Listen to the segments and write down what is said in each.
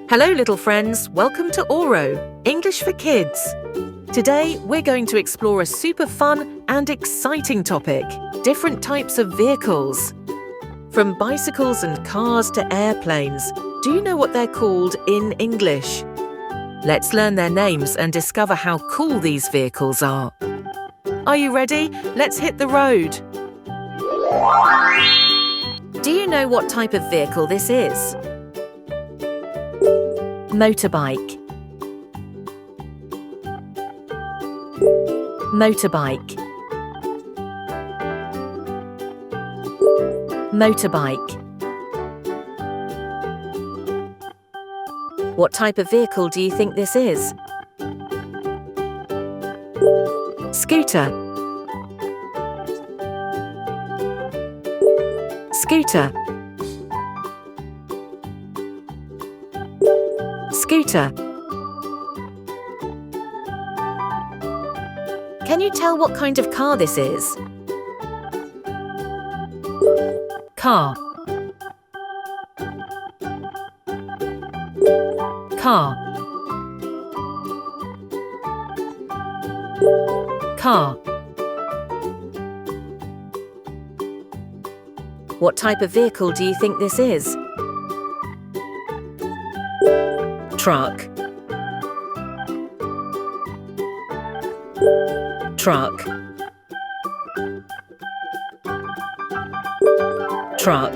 Hello little friends, welcome to Auro, English for Kids. Today we're going to explore a super fun and exciting topic, different types of vehicles. From bicycles and cars to airplanes, do you know what they're called in English? Let's learn their names and discover how cool these vehicles are. Are you ready? Let's hit the road. Do you know what type of vehicle this is? Motorbike. Motorbike. Motorbike. What type of vehicle do you think this is? Scooter. Scooter. Scooter. Can you tell what kind of car this is? Car. Car. Car. What type of vehicle do you think this is? Truck. Truck. Truck.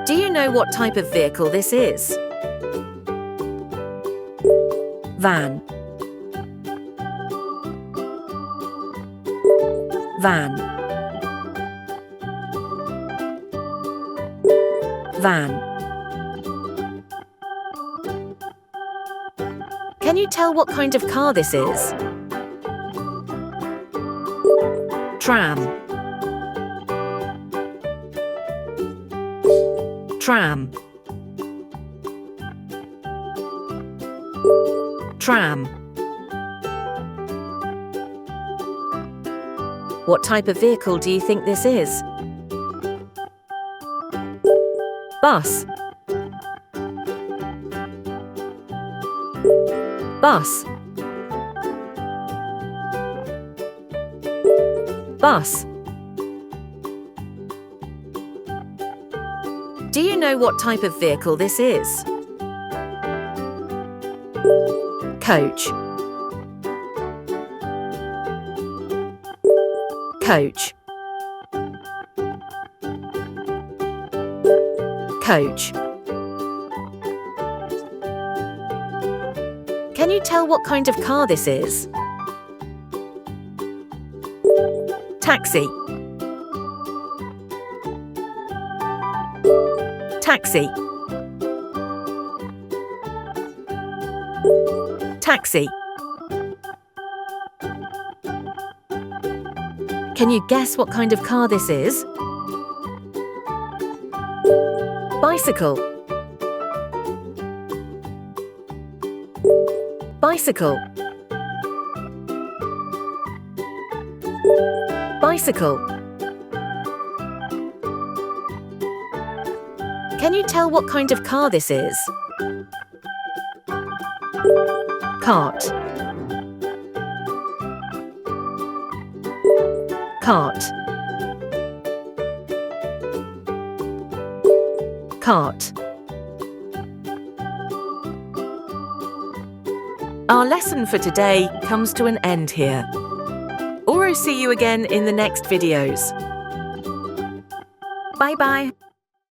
Do you know what type of vehicle this is? Van. Van. Van. Can you tell what kind of car this is? Tram. Tram. Tram. What type of vehicle do you think this is? Bus. Bus. Bus. Do you know what type of vehicle this is? Coach. Coach. Coach. Can you tell what kind of car this is? Taxi. Taxi. Taxi. Can you guess what kind of car this is? Bicycle. Bicycle. Bicycle. Can you tell what kind of car this is? Cart. Cart. Cart. Our lesson for today comes to an end here. Or see you again in the next videos. Bye-bye.